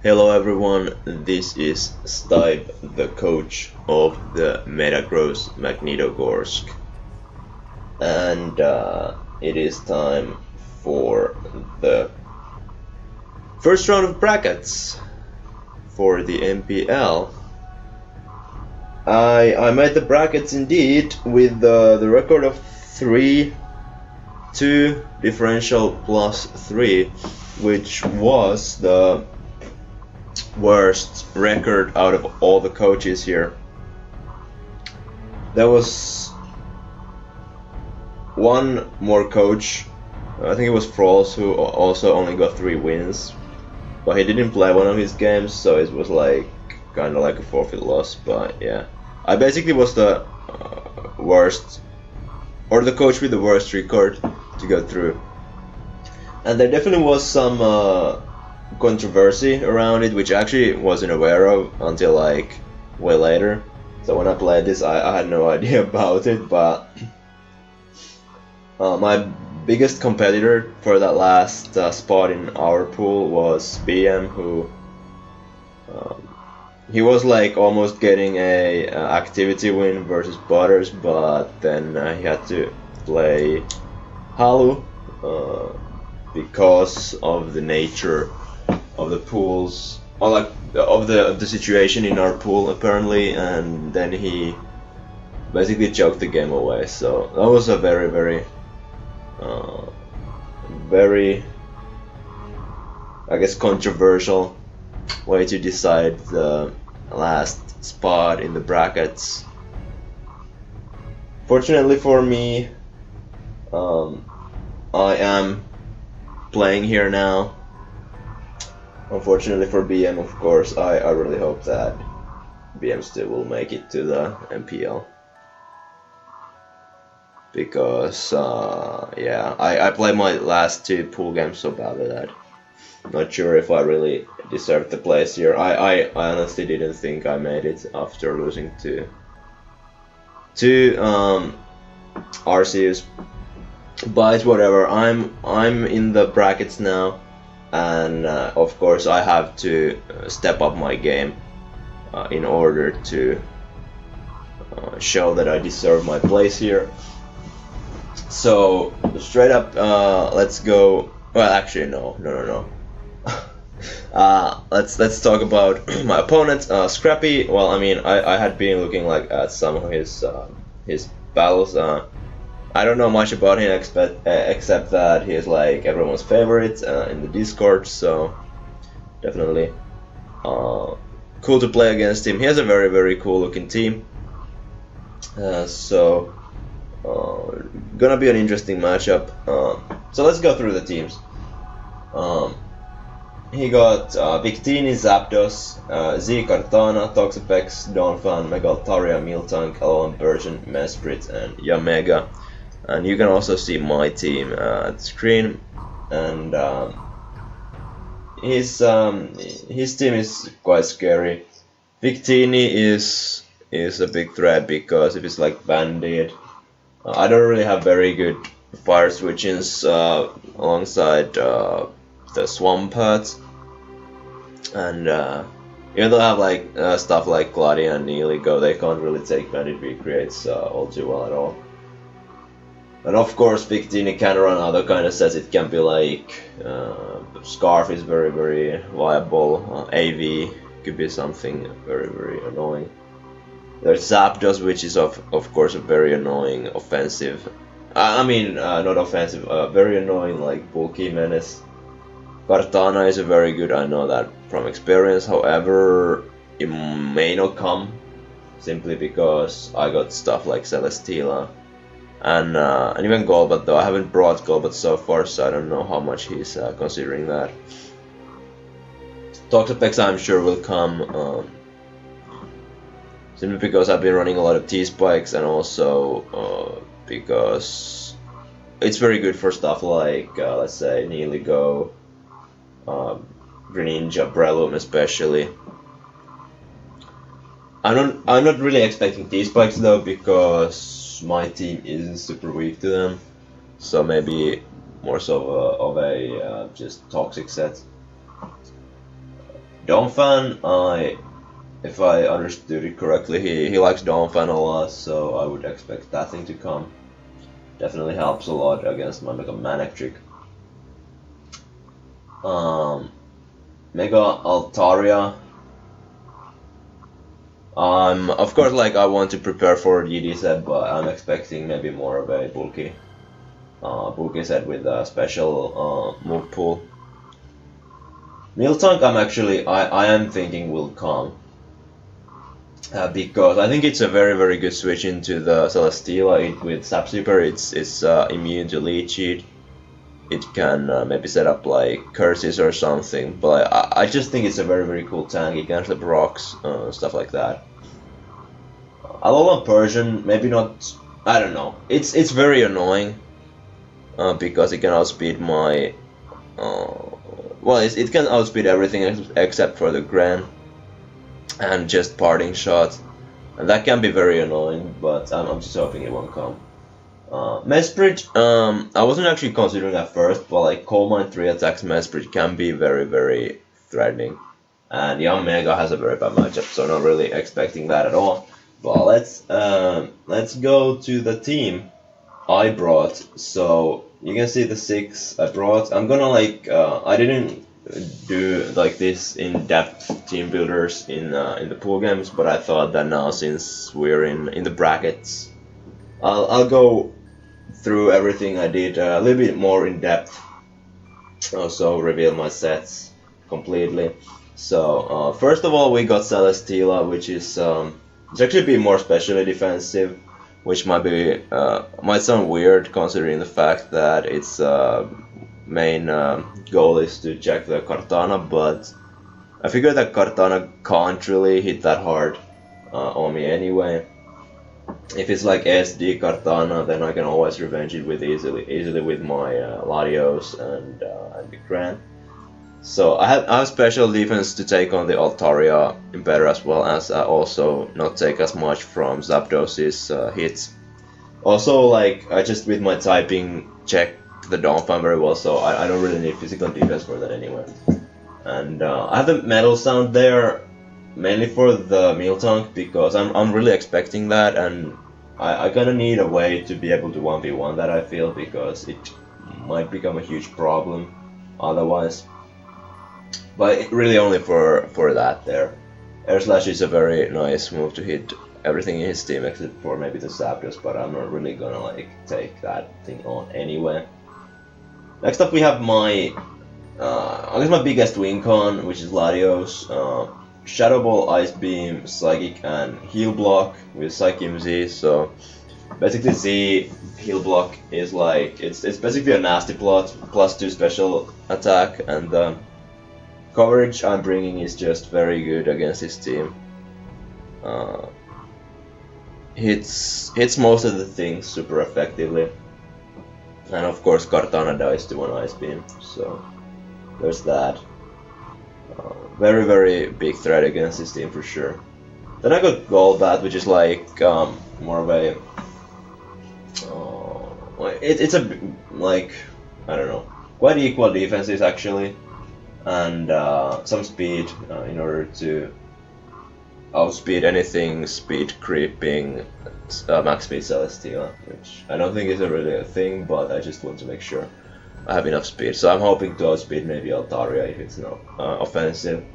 Hello everyone, this is Stipe, the coach of the Metagross Magnitogorsk, and it is time for the first round of brackets for the NPL. I made the brackets indeed with the record of 3-2 differential plus 3, which was the worst record out of all the coaches here. There was one more coach, I think it was Frolls, who also only got 3 wins, but he didn't play one of his games, so it was like kind of like a forfeit loss. But yeah, I basically was the worst, or the coach with the worst record to go through, and there definitely was some controversy around it, which I actually wasn't aware of until like way later. So when I played this, I had no idea about it, but my biggest competitor for that last spot in our pool was BM, who he was like almost getting a activity win versus Butters, but then he had to play Halu because of the nature of the pools, or like of the situation in our pool apparently, and then he basically choked the game away. So that was a very I guess controversial way to decide the last spot in the brackets. Fortunately for me, I am playing here now. Unfortunately for BM, of course, I really hope that BM still will make it to the NPL. Because, yeah, I played my last 2 pool games so badly that I'm not sure if I really deserved the place here. I honestly didn't think I made it after losing to RCUs. But it's whatever, I'm in the brackets now. And of course I have to step up my game in order to show that I deserve my place here. So straight up, let's go. Well, actually no. Let's talk about my opponent, Scrappy. Well, I mean, I had been looking like at some of his battles. I don't know much about him except that he is like everyone's favorite in the Discord, so definitely cool to play against him. He has a very cool looking team, so gonna be an interesting matchup. So let's go through the teams. He got Victini, Zapdos, Z, Kartana, Toxapex, Donphan, Megaltaria, Miltank, Alolan Persian, Mesprit, and Yamega. And you can also see my team at the screen, and his team is quite scary. Victini is a big threat because if it's like Bandit, I don't really have very good fire switchings alongside the Swampert, and even though I have like stuff like Gladia and Neeligo, they can't really take Bandit recreates all too well at all. And of course, Victini can run other kind of sets. It can be like Scarf is very viable. AV could be something very annoying. There's Zapdos, which is of course a very annoying offensive. I mean, not offensive. Very annoying like bulky menace. Kartana is a very good. I know that from experience. However, it may not come simply because I got stuff like Celesteela. And even Golbat, though I haven't brought Golbat so far, so I don't know how much he's considering that. Toxapex I'm sure will come, simply because I've been running a lot of T-Spikes, and also because it's very good for stuff like, let's say, Neeligo, Greninja, Breloom especially. I'm not really expecting T-Spikes though, because my team isn't super weak to them, so maybe more so of a just toxic set. Donphan, if I understood it correctly, he likes Donphan a lot, so I would expect that thing to come. Definitely helps a lot against my Mega Manectric. Mega Altaria. Of course, like I want to prepare for GD set, but I'm expecting maybe more of a bulky set with a special move pool. Miltank, I am thinking will come. Because I think it's a very good switch into the Celesteela. With Sap Sweeper, it's immune to Leech Seed. It can maybe set up like curses or something, but I just think it's a very cool tank. It can flip rocks, stuff like that. Alolan Persian, maybe not. I don't know. It's very annoying because it can outspeed my. Well, it can outspeed everything except for the Gran and just parting shot, and that can be very annoying. But I'm just hoping it won't come. Mesprit, I wasn't actually considering at first, but like Coal Mine 3 attacks Mesprit can be very threatening. And Young Mega has a very bad matchup, so not really expecting that at all. But let's go to the team I brought. So you can see the 6 I brought. I'm gonna like I didn't do like this in-depth team builders in the pool games, but I thought that now since we're in the brackets, I'll go through everything I did a little bit more in depth. Also reveal my sets completely. So first of all, we got Celesteela, which is it's actually a bit more specially defensive, which might sound weird considering the fact that its main goal is to check the Kartana, but I figured that Kartana can't really hit that hard on me anyway. If it's like SD Kartana, then I can always revenge it easily with my Latios and the Gran. So I have special defense to take on the Altaria better, as well as also not take as much from Zapdos's hits. Also, like I just with my typing check the Donphan very well, so I don't really need physical defense for that anyway. And I have the Metal Sound there mainly for the Miltank because I'm really expecting that, and I kinda need a way to be able to 1v1 that, I feel, because it might become a huge problem otherwise. But really only for that there. Air Slash is a very nice move to hit everything in his team except for maybe the Zapdos, but I'm not really gonna like take that thing on anyway. Next up we have my I guess my biggest win con, which is Latios. Shadow Ball, Ice Beam, Psychic, and Heal Block with Psychic Z. So basically Z Heal Block is like it's basically a nasty plot plus 2 special attack, and the coverage I'm bringing is just very good against his team. Hits most of the things super effectively, and of course Kartana dies to 1 Ice Beam. So there's that. Very big threat against his team for sure. Then I got Golbat, which is like more of a it's a like I don't know, quite equal defenses actually, and some speed in order to outspeed anything speed creeping max speed Celesteela, which I don't think is really a thing, but I just want to make sure I have enough speed. So I'm hoping to outspeed maybe Altaria if it's not offensive.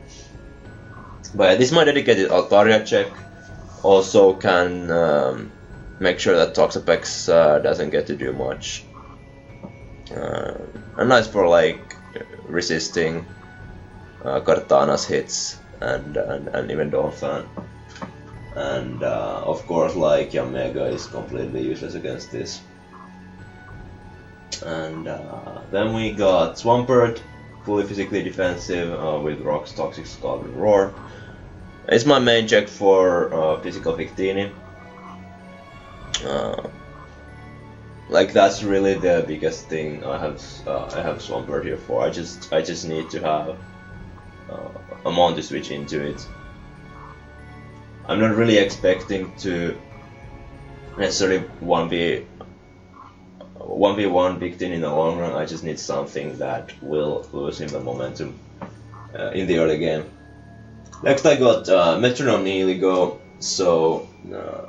But this is my dedicated Altaria check. Also can make sure that Toxapex doesn't get to do much. And nice for like resisting Kartana's hits and even Donphan. And of course, like Yamega is completely useless against this. And then we got Swampert, fully physically defensive with Rocks, Toxic Scald, and Roar. It's my main check for physical Victini. Like that's really the biggest thing I have Swampert here for. I just need to have a mon to switch into it. I'm not really expecting to necessarily 1v1 Victini in the long run. I just need something that will lose him the momentum in the early game. Next I got Metronome Neeligo, so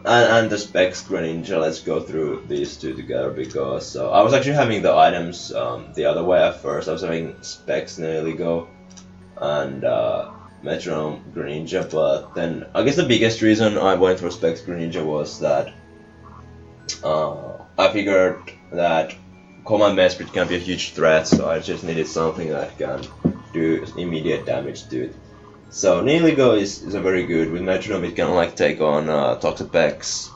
and the Specs Greninja. Let's go through these two together because I was actually having the items the other way at first. I was having Specs Neeligo and Metronome Greninja, but then I guess the biggest reason I went for Specs Greninja was that I figured that Command Mesprit can be a huge threat, so I just needed something that can do immediate damage to it. So Neeligo is a very good. With Metronome it can like take on Toxapex.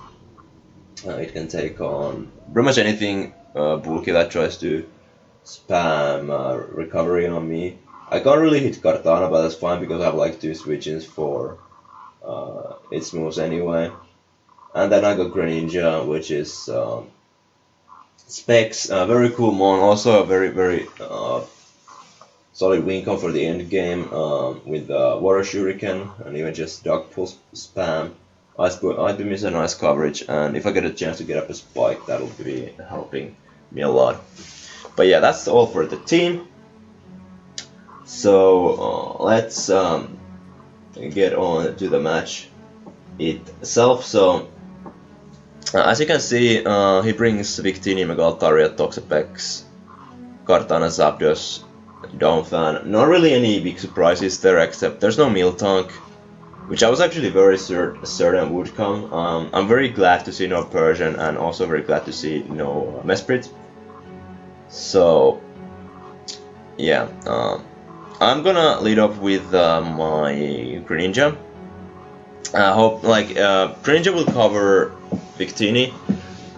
It can take on pretty much anything bulky that tries to spam recovery on me. I can't really hit Kartana, but that's fine because I have like 2 switch-ins for its moves anyway. And then I got Greninja, which is Specs, very cool mon, also a very solid win con for the end game with Water Shuriken and even just Dark Pulse spam. Ice Beam is a nice coverage, and if I get a chance to get up a spike, that'll be helping me a lot. But yeah, that's all for the team. So let's get on to the match itself. So as you can see, he brings Victini, Megaltaria, Toxapex, Kartana, Zapdos, Donphan. Not really any big surprises there, except there's no Miltank, which I was actually very certain would come. I'm very glad to see no Persian, and also very glad to see no Mesprit. So yeah, I'm gonna lead off with my Greninja. I hope Greninja will cover Victini,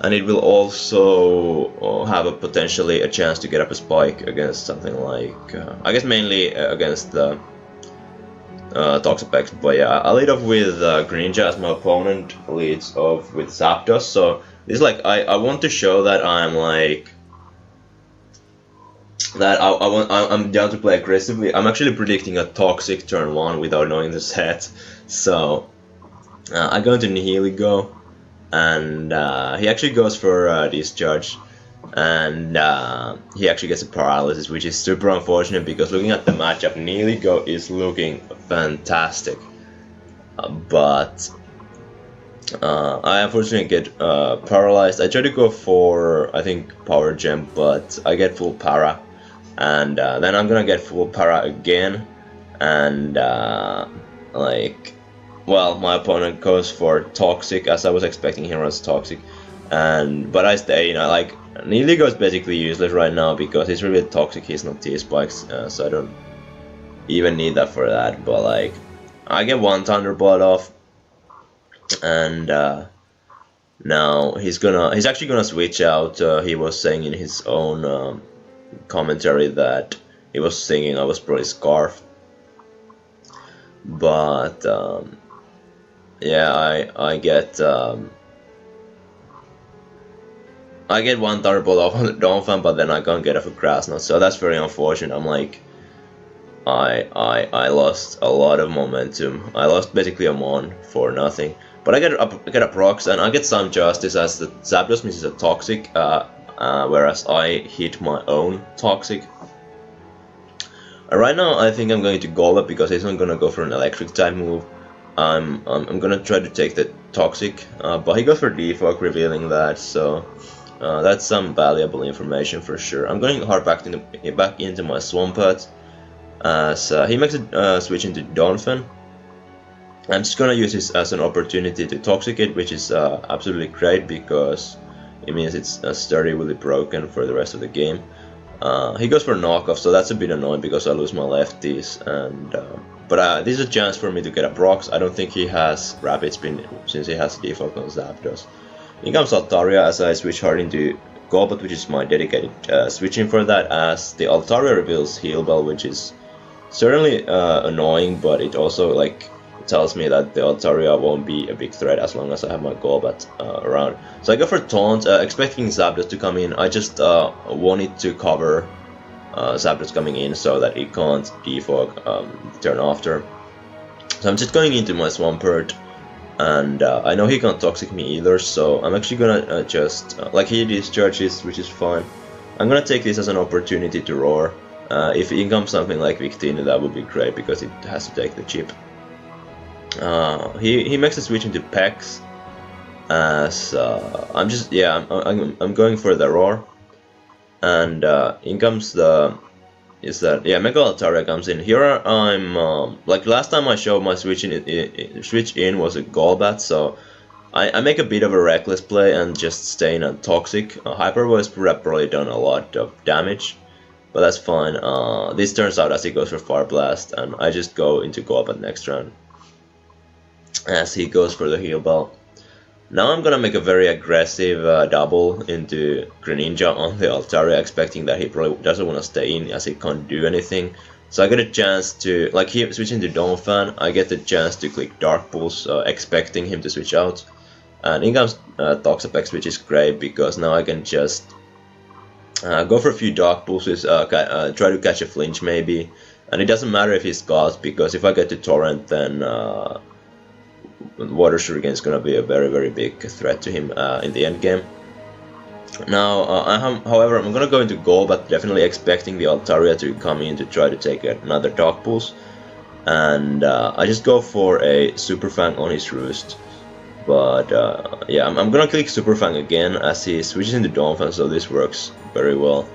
and it will also have potentially a chance to get up a spike against something like I guess mainly against the Toxapex. But yeah, I'll lead off with Greninja as my opponent leads off with Zapdos. So this is like I want to show that I'm like that I'm down to play aggressively. I'm actually predicting a Toxic turn 1 without knowing the set. So I go into Nihilego, and he actually goes for Discharge, and he actually gets a Paralysis, which is super unfortunate because looking at the matchup, Nihilego is looking fantastic, but I unfortunately get paralyzed. I try to go for, I think, Power Gem, but I get full para, and then I'm gonna get full para again, and well, my opponent goes for Toxic, as I was expecting he runs Toxic, but I stay, like, Nihilego is basically useless right now because he's really Toxic, he's not T-Spikes, so I don't even need that for that, but like, I get one Thunderbolt off, and now he's actually gonna switch out. He was saying in his own commentary that he was thinking I was probably Scarf, but yeah, I get one Thunderbolt off on the Donphan, but then I can't get off a Grass Knot, so that's very unfortunate. I'm like, I lost a lot of momentum. I lost basically a Mon for nothing. But I get a Prox, and I get some Justice as the Zapdos misses a Toxic, whereas I hit my own Toxic. Right now I think I'm going to Golbat because he's not gonna go for an Electric type move. I'm gonna try to take the Toxic, but he goes for Defog, revealing that, so that's some valuable information for sure. I'm going hard back into my Swampert, as he makes a switch into Donphan. I'm just gonna use this as an opportunity to Toxicate, which is absolutely great because it means it's sturdy broken for the rest of the game. He goes for knockoff, so that's a bit annoying because I lose my lefties, and but this is a chance for me to get a Prox. I don't think he has Rapid Spin since he has default on Zapdos. In comes Altaria as I switch hard into Golbat, which is my dedicated switching for that, as the Altaria reveals Heal Bell, which is certainly annoying, but it also like tells me that the Altaria won't be a big threat as long as I have my Golbat around. So I go for Taunt, expecting Zapdos to come in. I just wanted to cover Zapdos coming in so that it can't defog turn after. So I'm just going into my Swampert, and I know he can't Toxic me either, so I'm actually gonna just, like he discharges, which is fine. I'm gonna take this as an opportunity to Roar. If in comes something like Victini, that would be great because it has to take the chip. He makes a switch into Pex, as I'm going for the roar, and in comes the Mega Altaria comes in. Here I'm like last time I showed my switch in was a Golbat, so I make a bit of a reckless play and just stay in a Toxic. Hyper Voice probably done a lot of damage, but that's fine. This turns out as he goes for Fire Blast, and I just go into Golbat next round as he goes for the Heal Bell. Now I'm gonna make a very aggressive double into Greninja on the Altaria, expecting that he probably doesn't want to stay in as he can't do anything. So I get a chance to, like he switching to Donphan, I get the chance to click Dark Pulse, expecting him to switch out. And in comes Toxapex, which is great because now I can just go for a few Dark Pulses, try to catch a flinch maybe. And it doesn't matter if he scalds, because if I get to Torrent, then Water Shuriken is gonna be a very big threat to him in the end game. Now, however, I'm gonna go into Golbat, definitely expecting the Altaria to come in to try to take another Dark Pulse, and I just go for a Super Fang on his Roost. But yeah, I'm gonna click Super Fang again as he switches into Donphan, so this works very well.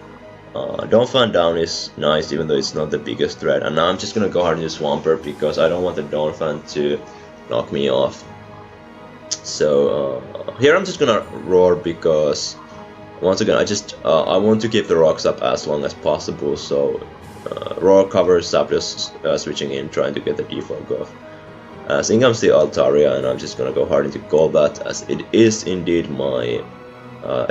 Donphan down is nice, even though it's not the biggest threat, and now I'm just gonna go hard into Swampert because I don't want the Donphan to knock me off. So here I'm just gonna roar because once again I want to keep the rocks up as long as possible. So roar covers Zapdos switching in, trying to get the defog off. So in comes the Altaria, and I'm just gonna go hard into Golbat as it is indeed my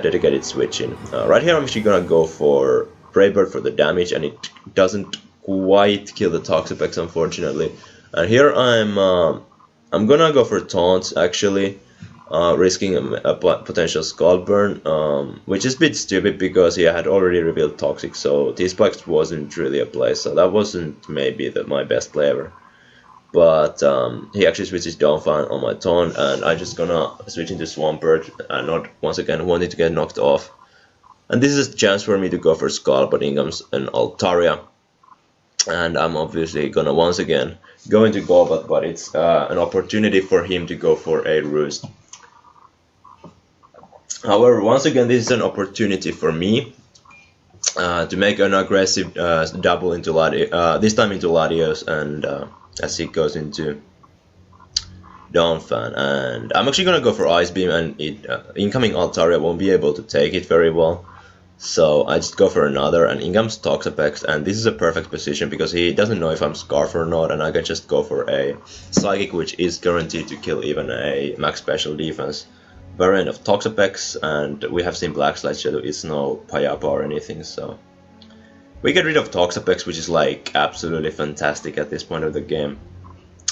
dedicated switch in. Right here I'm actually gonna go for Brave Bird for the damage, and it doesn't quite kill the Toxapex unfortunately. And here I'm gonna go for Taunt actually, risking a potential Scald Burn, which is a bit stupid because he had already revealed Toxic, so T-Spikes wasn't really a play, so that wasn't maybe my best play ever. But he actually switches Donphan on my Taunt, and I'm just gonna switch into Swampert and not once again wanting to get knocked off. And this is a chance for me to go for Scald, but in comes an Altaria. And I'm obviously gonna once again go into Golbat, but it's an opportunity for him to go for a Roost. However, once again, this is an opportunity for me to make an aggressive double into this time into Latios, and as he goes into Donphan, and I'm actually gonna go for Ice Beam, and incoming Altaria won't be able to take it very well. So I just go for another, and in comes Toxapex, and this is a perfect position because he doesn't know if I'm Scarf or not, and I can just go for a Psychic, which is guaranteed to kill even a max special defense variant of Toxapex, and we have seen Black Slide Shadow, it's no Payapa or anything, so we get rid of Toxapex, which is like absolutely fantastic at this point of the game.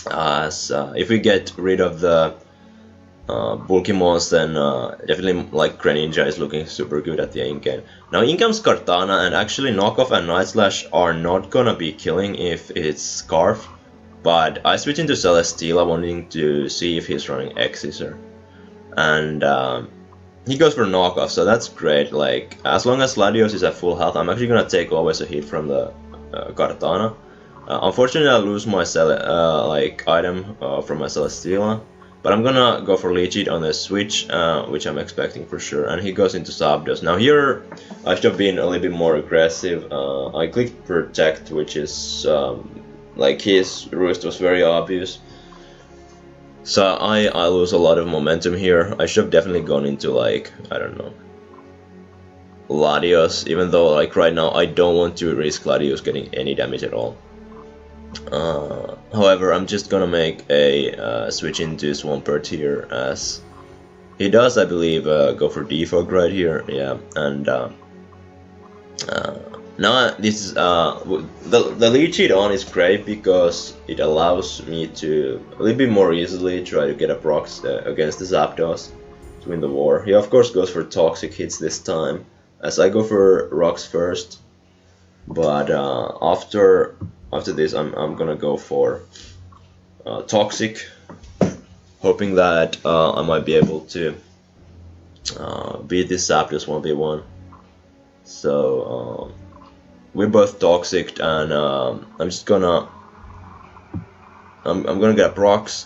As if we get rid of the bulky mons, then definitely like Greninja is looking super good at the end game. Now in comes Kartana, and actually Knockoff and Night Slash are not gonna be killing if it's Scarf, but I switch into Celesteela wanting to see if he's running X-Scissor, and he goes for Knockoff, so that's great. Like as long as Latios is at full health, I'm actually gonna take always a hit from the Kartana. Unfortunately I lose my item from my Celesteela, but I'm gonna go for Leechit on the switch, which I'm expecting for sure, and he goes into Zapdos. Now here I should have been a little bit more aggressive. I clicked Protect, which is like his Roost was very obvious, so I lose a lot of momentum here. I should have definitely gone into like, I don't know, Latios, even though like right now I don't want to risk Latios getting any damage at all. However, I'm just gonna make a switch into Swampert here, as he does, I believe, go for Defog right here, yeah, and now this is the lead sheet on is great because it allows me to a little bit more easily try to get a procs against the Zapdos to win the war. He of course goes for Toxic hits this time, as I go for Rocks first, but after this I'm gonna go for Toxic, hoping that I might be able to beat this Zapdos 1v1. So we're both Toxic, and I'm just gonna I'm gonna get a Prox,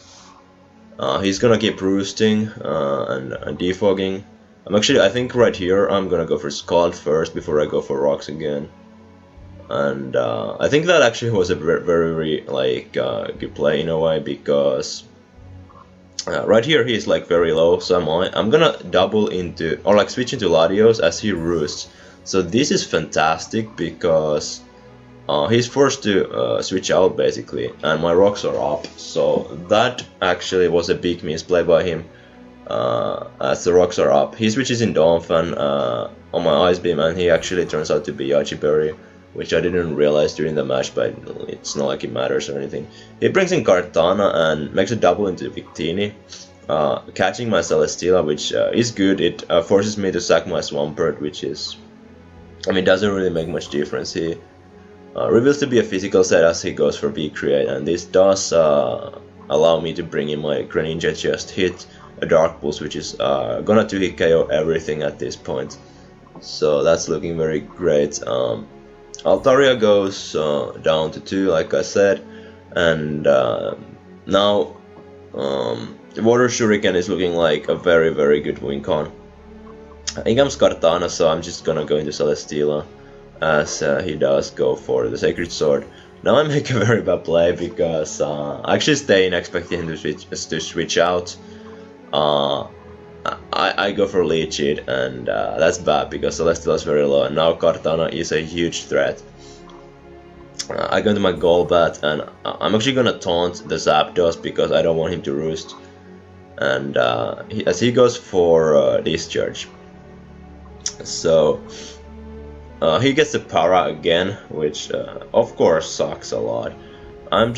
He's gonna keep roosting and defogging. I think right here I'm gonna go for Scald first before I go for rocks again. And I think that actually was a very like good play in a way, because right here he's like very low, so I'm gonna double into, or like switch into Latios as he roosts. So this is fantastic because he's forced to switch out basically, and my rocks are up. So that actually was a big misplay by him. As the rocks are up, he switches in Donphan on my Ice Beam, and he actually turns out to be Yachi Berry, which I didn't realize during the match, but it's not like it matters or anything. He brings in Kartana and makes a double into Victini, catching my Celesteela, which is good. It forces me to sack my Swampert, which is, I mean, doesn't really make much difference. He reveals to be a physical set as he goes for V-Create, and this does allow me to bring in my Greninja, just hit a Dark Pulse, which is gonna 2-hit KO everything at this point. So that's looking very great. Altaria goes down to 2, like I said, and now Water Shuriken is looking like a very good win con. In comes Kartana, so I'm just gonna go into Celesteela, as he does go for the Sacred Sword. Now I make a very bad play because I actually stay in expecting him to switch out. I go for Leech Seed, and that's bad because Celesteela is very low, and now Kartana is a huge threat. I go into my Golbat, and I'm actually gonna taunt the Zapdos because I don't want him to roost. And as he goes for Discharge, so he gets the Para again, which of course sucks a lot. I'm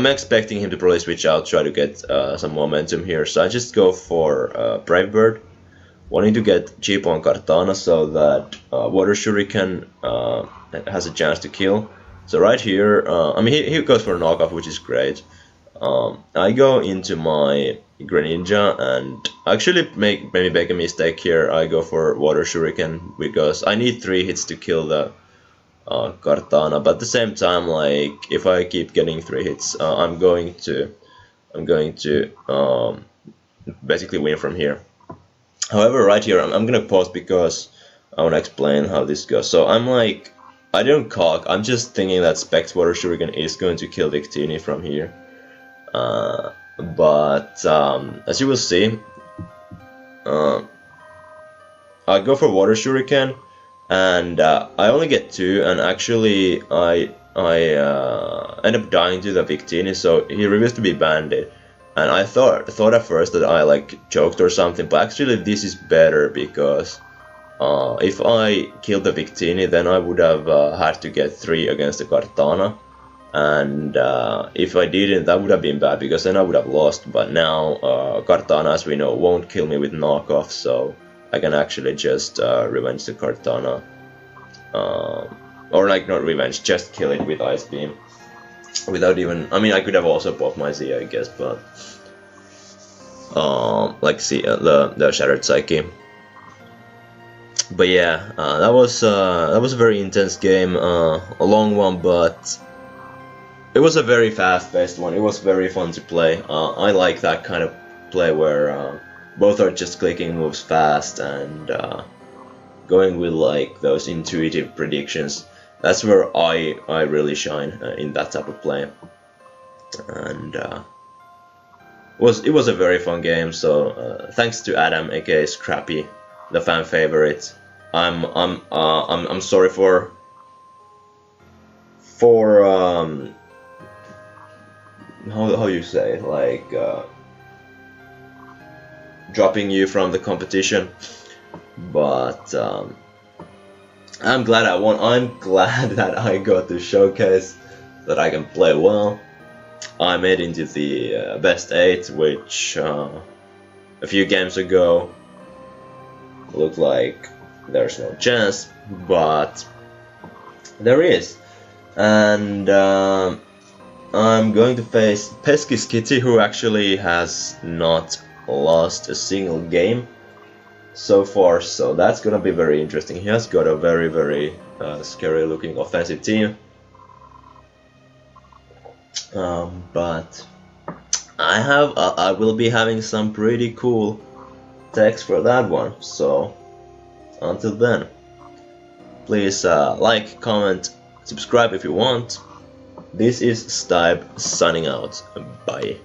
expecting him to probably switch out, try to get some momentum here, so I just go for Brave Bird, wanting to get cheap on Kartana so that Water Shuriken has a chance to kill. So right here, I mean, he goes for a knockoff, which is great. I go into my Greninja and actually maybe make a mistake here. I go for Water Shuriken because I need 3 hits to kill the Kartana, but at the same time, like, if I keep getting 3 hits, I'm going to basically win from here. However, right here I'm gonna pause because I want to explain how this goes. So I'm like, I don't cock, I'm just thinking that Specs Water Shuriken is going to kill Victini from here. But as you will see, I go for Water Shuriken, and I only get 2, and actually I end up dying to the Victini, so he reveals to be Bandit. And I thought at first that I like choked or something, but actually this is better because if I killed the Victini, then I would have had to get 3 against the Kartana. And if I didn't, that would have been bad because then I would have lost. But now Kartana, as we know, won't kill me with knockoff, so I can actually just revenge the Kartana. Or like, not revenge, just kill it with Ice Beam. Without even, I mean, I could have also popped my Z, I guess, but like see the Shattered Psyche. But yeah, that was a very intense game, a long one, but it was a very fast-paced one. It was very fun to play. I like that kind of play where both are just clicking moves fast and going with like those intuitive predictions. That's where I really shine in that type of play. And it was a very fun game. So thanks to Adam, aka Scrappy, the fan favorite. I'm sorry for how you say, like dropping you from the competition, but I'm glad I won. I'm glad that I got to showcase that I can play well. I made into the best 8, which a few games ago looked like there's no chance, but there is. And I'm going to face Pesky Skitty, who actually has not lost a single game so far, so that's gonna be very interesting. He has got a very scary looking offensive team, but I will be having some pretty cool text for that one. So until then, please like, comment, subscribe if you want. This is Stipe signing out. Bye.